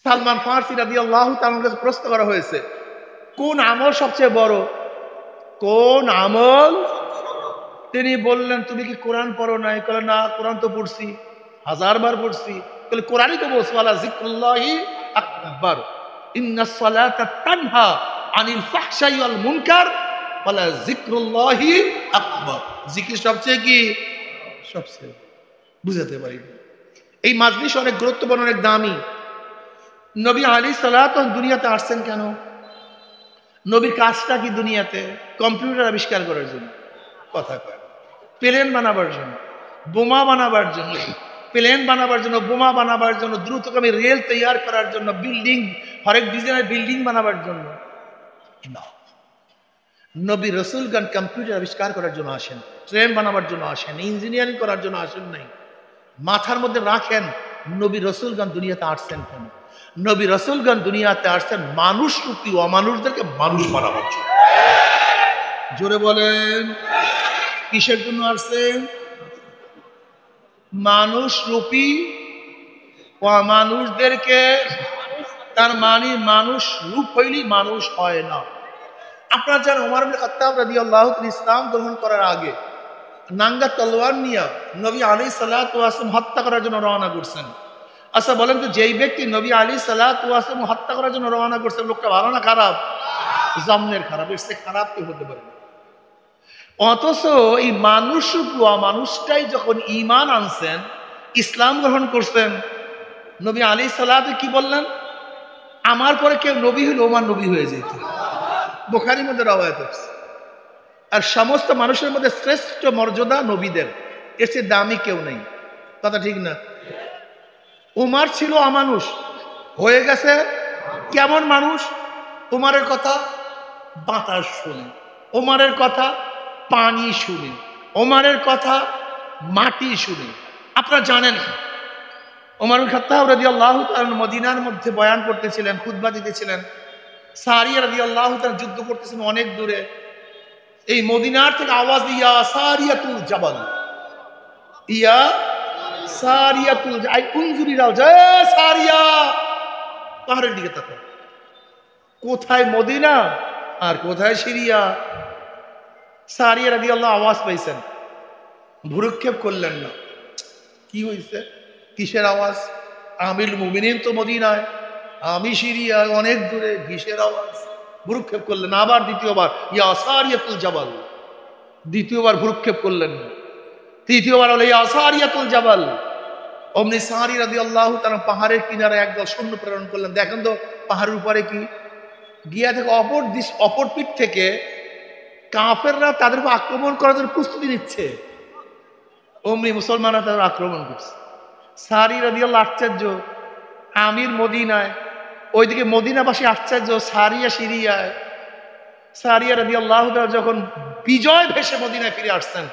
সালমান ফারসি রাদিয়াল্লাহু তাআলার কাছে প্রশ্ন করা হয়েছে, কোন আমল সবচেয়ে বড়? কোন আমল? তিনি বললেন, তুমি কি কোরআন পড়ো নাই? বলে না, কোরআন তো পড়ছি, 1000 বার পড়ছি। বলে কোরআনই তো বলছে ওয়ালা যিকরুল্লাহি আকবার, ইন্নাস সালাতা তানহা আনিল ফাহশাই ওয়াল মুনকার ওয়ালা যিকরুল্লাহি আকবার। জিকির সবচেয়ে কি? সবচেয়ে। বুঝাতে পারি এই মাজলিস অনেক গুরুত্বপূর্ণ, অনেক দামি। নবী আলাইহিস সালাতু দুনিয়াতে আসছেন কেন? নবীর কাজটা কি দুনিয়াতে? কম্পিউটার আবিষ্কার করার জন্য? কথা কয়। প্লেন বানাবার জন্য, বোমা বানাবার জন্য, প্লেন বানাবার জন্য, বোমা বানাবার জন্য, দ্রুতগামী রেল তৈরি করার জন্য, বিল্ডিং, হরেক ডিজাইনের বিল্ডিং বানাবার জন্য না। নবী রাসূলগণ কম্পিউটার আবিষ্কার করার জন্য আসেন, ট্রেন বানাবার জন্য আসেন, ইঞ্জিনিয়ারিং করার জন্য আসেন নাই। মাথার মধ্যে রাখেন, নবী রাসূলগণ দুনিয়াতে আসছেন কেন? নবী রাসূলগণ দুনিয়াতে আসছেন মানুষ রূপী অমানুষদেরকে মানুষ বানাবার জন্য। জোরে বলেন, কিসের জন্য আসছেন? মানুষ রূপী অমানুষদেরকে। তার মানে মানুষ রূপ হইলেই মানুষ হয় না। আপনারা জানেন ওমর ইবনে খাত্তাব রাদিয়াল্লাহু তাআলা ইসলাম গ্রহণ করার আগে নাঙ্গা তলোয়ার নিয়ে নবী আলাইহিস সালাতু ওয়াস সালাম হত্যা করার জন্য রওনা করছেন। আচ্ছা বলেন তো, যেই ব্যক্তি নবী আলাইহিস সালাতু ওয়াস সালাম হত্যা করার জন্য রওনা করছেন, লোকটা ভালো না খারাপ? জামনের খারাপ, এর চেয়ে খারাপ কি হতে পারে? অথচ এই মানুষ মানুষটাই যখন ঈমান আনছেন, ইসলাম গ্রহণ করছেন, নবী আলাইহিস সালাতু কি বললেন? আমার পরে কেউ নবী হইলে ওমর নবী হয়ে যেত। বুখারীর মধ্যে রওয়ায়াত আছে। আর সমস্ত মানুষের মধ্যে শ্রেষ্ঠ মর্যাদা নবীদের, এর চেয়ে দামি কেউ নেই। কথা ঠিক না? উমর ছিল অমানুষ, হয়ে গেছে কেমন মানুষ? উমরের কথা বাতাস শুনে, উমরের কথা পানি শুনে, উমরের কথা মাটি শুনে। আপনারা জানেন ওমর ইবনে খাত্তাব রাদিয়াল্লাহু তাআলা মদিনার মধ্যে বয়ান করতেছিলেন, খুতবা দিতেছিলেন। সারিয়া রাদিয়াল্লাহু তাআলা যুদ্ধ করতেছেন অনেক দূরে। এই মদিনার থেকে আওয়াজ, ইয়া সারিয়াতুল জাবাল, ইয়া সারিয়াতুল জাবাল, উনজুরি রাও, জয় সারিয়া, পাহাড়ের দিকে তাকাও। কোথায় মদিনা আর কোথায় সিরিয়া? সারিয়া রাদিয়াল্লাহু আওয়াজ পাইছেন, ভুরুক্ষেপ করলেন না। কি হয়েছে? কিসের আওয়াজ? আমিরুল মুমিনিন তো মদিনায়, আমি সিরিয়ায়, অনেক দূরে, কিসের আওয়াজ? ভুরুক্ষেপ করলেন। আবার দ্বিতীয়বার, ইয়া সারিয়াতুল জাবাল, দ্বিতীয়বার ভুরুক্ষেপ করলেন না। তৃতীয়বার হলো ইয়া সারিয়াতুল জাবাল। অমনি সারি রাদিয়াল্লাহু তাআলা পাহাড়ের কিনারে একদল সৈন্য প্রেরণ করলেন। দেখেন তো পাহাড়ের উপরে কি? গিয়া থেকে অপর পিঠ থেকে কাফেররা তাদের উপর আক্রমণ করার জন্য প্রস্তুতি নিচ্ছে। অমনি মুসলমানরা তাদের আক্রমণ করছে। সারি রাদিয়াল্লাহু আশ্চর্য, আমির মদিনায়, ওইদিকে মদিনাবাসী আশ্চর্য, সারিয়া সিরিয়ায়। সারিয়া রাদিয়াল্লাহু তাআলা যখন বিজয় ভেসে মদিনায় ফিরে আসছেন,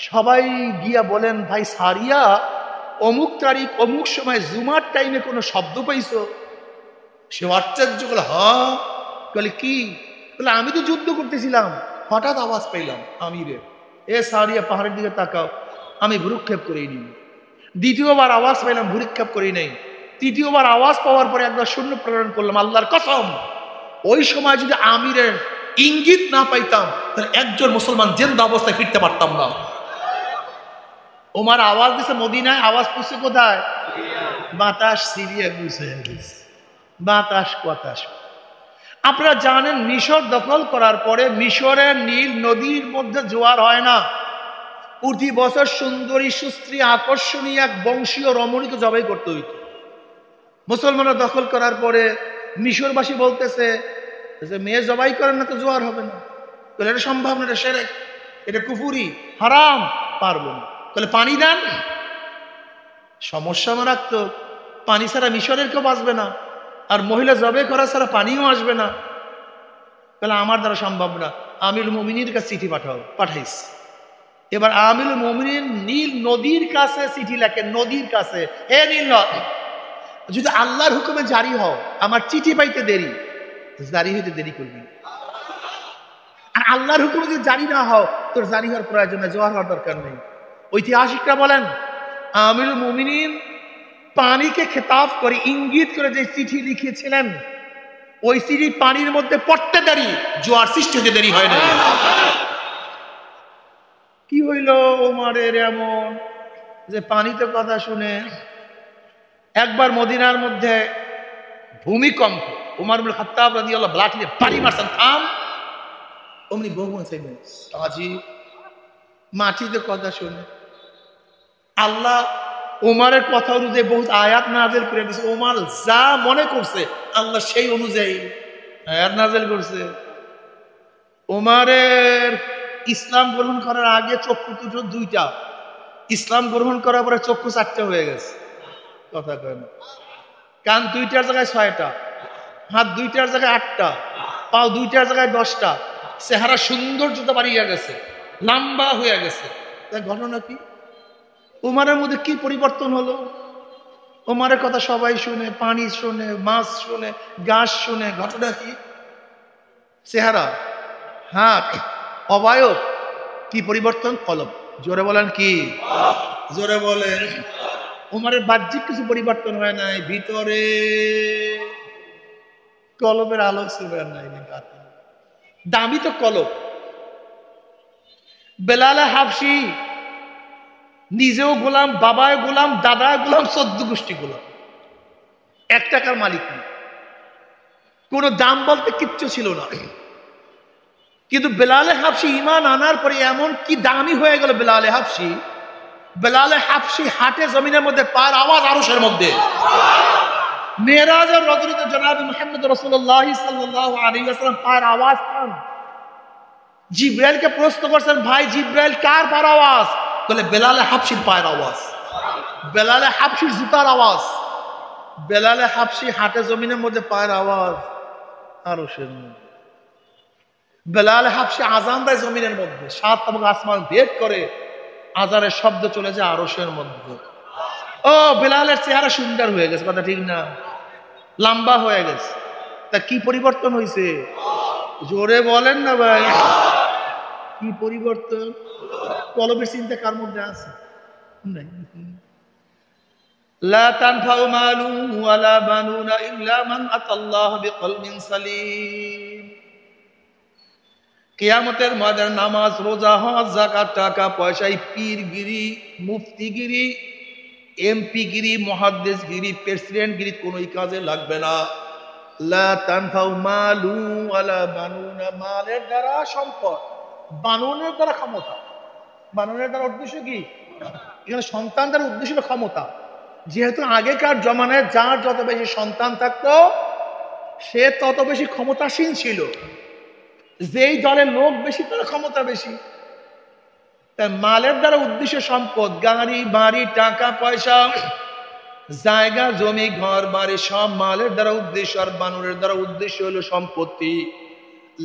সবাই গিয়া বলেন, ভাই সারিয়া, অমুক তারিখ অমুক সময় জুমার টাইমে কোনো শব্দ পাইছো? সে আশ্চর্য বলে, হ্যাঁ। বলে কি? বলে আমি তো যুদ্ধ করতেছিলাম, হঠাৎ আওয়াজ পাইলাম আমিরের। এ সারিয়া পাহাড়ের দিকে তাকাও। আমি ভ্রুক্ষেপ করেই নি। দ্বিতীয়বার আওয়াজ পাইলাম, ভ্রুক্ষেপ করি নাই। তৃতীয়বার আওয়াজ পাওয়ার পরে একবার সৈন্য প্রেরণ করলাম। আল্লাহর কসম, ওই সময় যদি আমিরের ইঙ্গিত না পাইতাম, তাহলে একজন মুসলমান জিন্দা অবস্থায় ফিরতে পারতাম না। ওমর আওয়াজ দিছে মদিনায়, আওয়াজ পৌঁছে কোথায়? বাতাস সিরিয়া বুঝে গেছে। বাতাস বাতাস। আপনারা জানেন মিশর দখল করার পরে মিশরের নীল নদীর মধ্যে জোয়ার হয় না। প্রতি বছর সুন্দরী সুস্ত্রী আকর্ষণীয় এক বংশীয় রমণীকে জবাই করতে হইত। মুসলমানরা দখল করার পরে মিশরবাসী বলতেছে যে মেয়ে জবাই করেন না তো জোয়ার হবে না। বলে এটা সম্ভব না, এটা শিরক, এটা কুফরি, হারাম, পারবো না। বলে পানি দেন। সমস্যা মারাত্মক, পানি ছাড়া মিশরের কেউ বাঁচবে না, আর মহিলা জবাই করা ছাড়া পানিও আসবে না। বলে আমার দ্বারা সম্ভব না, আমিরুল মুমিনিনের কাছে চিঠি পাঠাইস। এবার আমিরুল মুমিনিন নীল নদীর কাছে চিঠি লেখেন, নদীর কাছে, হে নীল নদ, যদি আল্লাহর হুকুমে জারি হও, আমার চিঠি পাইতে দেরি, জারি হইতে দেরি করবি। আর আল্লাহর হুকুমে যদি জারি না হও, তোর জারি হওয়ার প্রয়োজন নেই, জোয়ার হওয়ার দরকার নেই। ঐতিহাসিকরা বলেন আমিরুল মুমিনিন পানিকে খেতাব করে ইঙ্গিত করে যে চিঠি লিখেছিলেন, ওই চিঠি পানির মধ্যে পড়তে দেরি, জোয়ার সৃষ্টি হতে দেরি হয় না। কি হইল ওমরের এমন যে পানিতে কথা শুনে একবার মদিনার মধ্যে ভূমিকম্প, ওমর ইবনে খাত্তাব রাদিয়াল্লাহু আনহু লাঠি দিয়ে বাড়ি মারছেন, থাম। অমনি বহু চাইবেন আজি মাটিতে কথা শুনে আল্লাহ ওমরের কথা অনুযায়ী বহুত আয়াত নাযিল করে দিয়েছে। ওমর যা মনে করছে আল্লাহ সেই অনুযায়ী আয়াত নাযিল করছে। ওমরের ইসলাম গ্রহণ করার আগে চক্ষু দুটো দুইটা, ইসলাম গ্রহণ করার পরে চক্ষু চারটা হয়ে গেছে। কথা কয় না। কান দুইটার জায়গায় 6টা, হাত দুইটার জায়গায় 8টা, পাও দুইটার জায়গায় 10টা, চেহারা সৌন্দর্যতা বাড়িয়ে গেছে, লম্বা হয়ে গেছে। ঘটনা কি? ওমরের মধ্যে কি পরিবর্তন হলো? ওমরের কথা সবাই শুনে, পানি শুনে, মাছ শুনে, গাছ শুনে। ঘটনা কি? চেহারা, হাত, অবয়ব কি পরিবর্তন? কলব। জোরে বলেন কি? জোরে বলেন। ওমরের বাহ্যিক কিছু পরিবর্তন হয় নাই, ভিতরে কলবের আলো ছিল নাই। দামি তো কলব। বেলাল হাবশি নিজেও গোলাম, বাবায় গোলাম, দাদায় গোলাম, 14 গোষ্ঠী গোলাম, 1 টাকার মালিক নেই, কোনো দাম বলতে কিচ্ছু ছিল না। কিন্তু বেলাল হাবশি ঈমান আনার পরে এমন কি দামি হয়ে গেল বেলাল হাবশি। বেলাল হাবশি হাটে জমিনের মধ্যে পায়ের আওয়াজ আরশের মধ্যে। মেরাজের রজনীতে জনাব মুহাম্মদ রাসূলুল্লাহ সাল্লাল্লাহু আলাইহি ওয়াসাল্লাম পায়ের আওয়াজ পান। জিব্রাইলকে প্রশ্ন করছেন, ভাই জিব্রাইল কার পায়ের আওয়াজ? বলে বেলাল হাবশির পায়ের আওয়াজ, বেলাল হাবশির জুতার আওয়াজ। বেলাল হাবশি হাটে জমিনের মধ্যে পায়ের আওয়াজ আরশের মধ্যে। বেলাল হাবশি আজান দেয় জমিনের মধ্যে, 7 এবং আসমান ভেদ করে আজানের শব্দ চলে যায় আরশের মধ্যে। ও বেলালের চেহারা সুন্দর হয়ে গেছে, কথা ঠিক না? লম্বা হয়ে গেছে। তা কি পরিবর্তন হয়েছে? জোরে বলেন না ভাই, কি পরিবর্তন? কলবের চিন্তা কার মধ্যে আছে? নাই। লা তানফাউ মালু ওয়ালা বানুনা ইল্লা মান আতাল্লাহ বিকলবিন সালিম। কিয়ামতের ময়দানে নামাজ, রোজা, হজ, যাকাত, টাকা পয়সা, পীরগিরি, মুফতিগিরি, এমপিগিরি, মুহাদ্দিসগিরি, প্রেসিডেন্টগিরি কোনোই কাজে লাগবে না। লা তানফাউ মালু ওয়ালা বানুনা, মালের দ্বারা সম্পদ, বানুনের দ্বারা ক্ষমতা। বানুনের দ্বারা উদ্দেশ্য কি? এখানে সন্তান দ্বারা উদ্দেশ্য হলো ক্ষমতা। যেহেতু আগেকার জমানায় যার যত বেশি সন্তান থাকতো সে তত বেশি ক্ষমতাসীন ছিল। যেই দলের লোক বেশি তার ক্ষমতা বেশি। তাই মালের দ্বারা উদ্দেশ্য সম্পদ, গাড়ি বাড়ি, টাকা পয়সা, জায়গা জমি, ঘর বাড়ি, সব মালের দ্বারা উদ্দেশ্য। আর বানুরের দ্বারা উদ্দেশ্য হলো সম্পত্তি।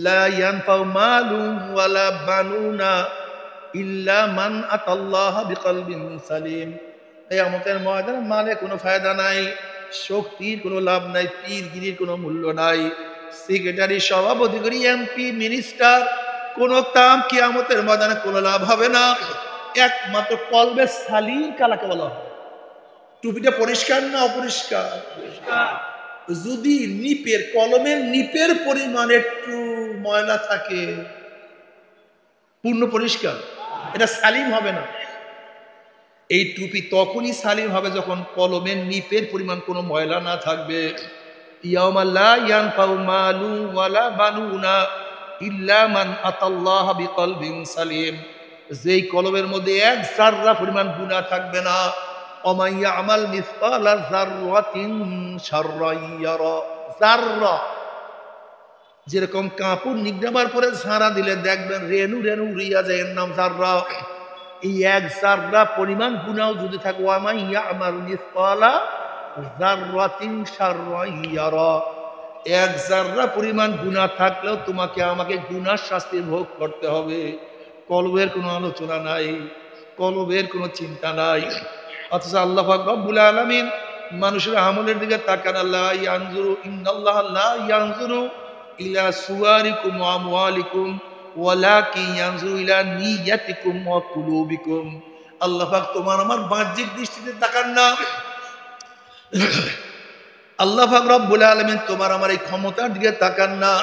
লা ইয়ানফাউ মালু ওয়ালা বানুনা ইল্লা মান আতাল্লাহ বিকলবিন সালিম। কিয়ামতের ময়দানে মালে কোনো ফায়দা নাই, শক্তির কোনো লাভ নাই, পীরগিরির কোনো মূল্য নাই, সেক্রেটারি, সভাপতি, এমপি, মিনিস্টার কোনো কাম কিয়ামতের ময়দানে কোনো লাভ হবে না। একমাত্র কলবে সালিম কালাকে বলা হয়। টুপিটা পরিষ্কার না অপরিষ্কার? যদি নিপের, কলমের নিপের পরিমাণ একটু ময়লা থাকে, পূর্ণ পরিষ্কার, এটা সালিম হবে না। এই টুপি তখনই সালিম হবে যখন কলমের নিপের পরিমাণ কোনো ময়লা না থাকবে। ইয়াউমা লা ইয়ানফাউ মালু ওয়ালা বানুনা ইল্লা মান আতাল্লাহ বিকলবিন সালিম। যেই কলমের মধ্যে 1 যাররা পরিমাণ গুনাহ থাকবে না। ওয়া ইয়ামাল মিসকালা যাররাতিন শাররান ইয়ারা। যাররা যেরকম কাপড় নিগড়াবার পরে ঝাড়া দিলে দেখবেন রেণু রেণু উড়িয়া যায়, এর নাম যাররা। এই 1 যাররা পরিমাণ গুনাহ যদি থাকে, ওয়া ইয়ামাল মিসকালা যাররাতিন শাররান ইয়ারা, 1 যাররা পরিমাণ গুনাহ থাকলেও তোমাকে আমাকে গুনার শাস্তি ভোগ করতে হবে। কলবের কোনো আলোচনা নাই, কলবের কোনো চিন্তা নাই। অথচ আল্লাহ পাক রব্বুল আলামিন মানুষের আমলের দিকে তাকান। আল্লাহ ইয়ানজুরু ইন্নাল্লাহ লা ইয়ানজুরু ইলা সুওয়ারিকুম ওয়া আমওয়ালিকুম ওয়ালাকিন ইয়ানজুরু ইলা নিয়াতিকুম ওয়া কুলুবিকুম। আল্লাহ পাক তোমার আমার বাহ্যিক দৃষ্টিতে তাকান না, আল্লাহ পাক রব্বুল আলামিন তোমার আমার এই ক্ষমতার দিকে তাকান না,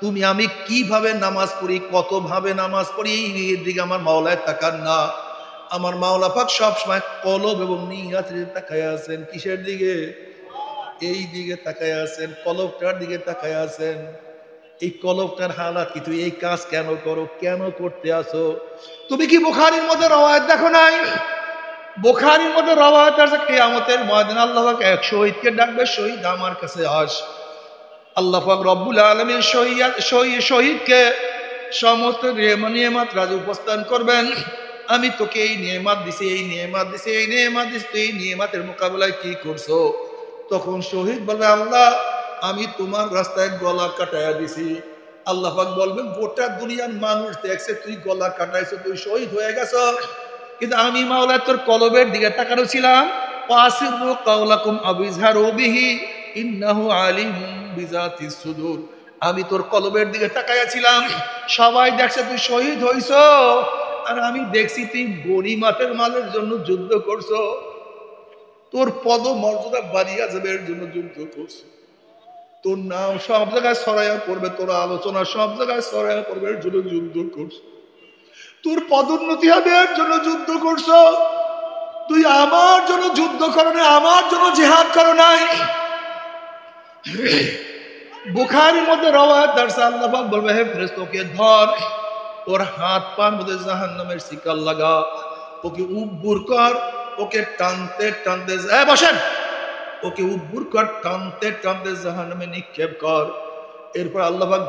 তুমি আমি কিভাবে নামাজ পড়ি, কত ভাবে নামাজ পড়ি এই দিকে আমার মাওলায় তাকান না। আমার মাওলা পাক সবসময় কলব এবং নিয়তের দিকে তাকায় আছেন। কিসের দিকে? এই দিকে তাকায় আছেন, কলবটার দিকে তাকায় আছেন। এই কলবটার হালাত কি, তুই এই কাজ কেন করো, কেন করতে আসো? তুমি কি বুখারীর মধ্যে রওয়ায়াত দেখো নাই? বুখারীর মধ্যে রওয়ায়াত আছে কিয়ামতের ময়দানে আল্লাহ পাক এক শহীদকে ডাকবে, শহীদ আমার কাছে আস। আল্লাহ পাক রব্বুল আলামিন শহীদকে সমস্ত নিয়ামত রাজে উপস্থান করবেন। আমি তোকে এই নিয়ামত দিছি, এই নিয়ামত দিছি, এই নিয়ামত দিছি, তুই এই নিয়ামতের মোকাবেলায় কি করছো? তখন শহীদ বলবে, আল্লাহ আমি তোমার রাস্তায় গলা কাটাইয়া দিছি। আল্লাহ পাক বলবেন, গোটা দুনিয়ার মানুষ দেখছে তুই গলা কাটাইছো, তুই শহীদ হয়ে গেছো, কিন্তু আমি মাওলা তোর কলবের দিকে তাকানো ছিলাম। ওয়াসিরু কাওলাকুম আবিজহারু বিহি ইন্নাহু আলিমুম বিজাতিস সুদূর। আমি তোর কলবের দিকে তাকাইয়াছিলাম, সবাই দেখছে তুই শহীদ হইছো, আর আমি দেখছি তুই গনিমতের মালের জন্য যুদ্ধ করছো, তোর পদ মর্যাদা বাড়িয়া যাবে এর জন্য যুদ্ধ করছো, তোর নাম সব জায়গায় ছড়াইয়া পড়বে, তোর আলোচনা সব জায়গায় ছড়াইয়া পড়বে এর জন্য যুদ্ধ করছো, তোর পদোন্নতি হবে এর জন্য যুদ্ধ করছো। তুই আমার জন্য যুদ্ধ করো না, আমার জন্য জিহাদ করো নাই। বুখারীর মধ্যে রওয়ায়াত আছে, আল্লাহ পাক বলবে, হে ফেরেশতা ওকে ধর, ওর হাত পার মধ্যে জাহান্নামের শিকল লাগা, ওকে উব্বুর কর, ওকে টানতে টানতে বসেন, ওকে উব্বুর কর, টানতে টানতে জাহান্নামে নিক্ষেপ কর। এরপর আল্লাহ পাক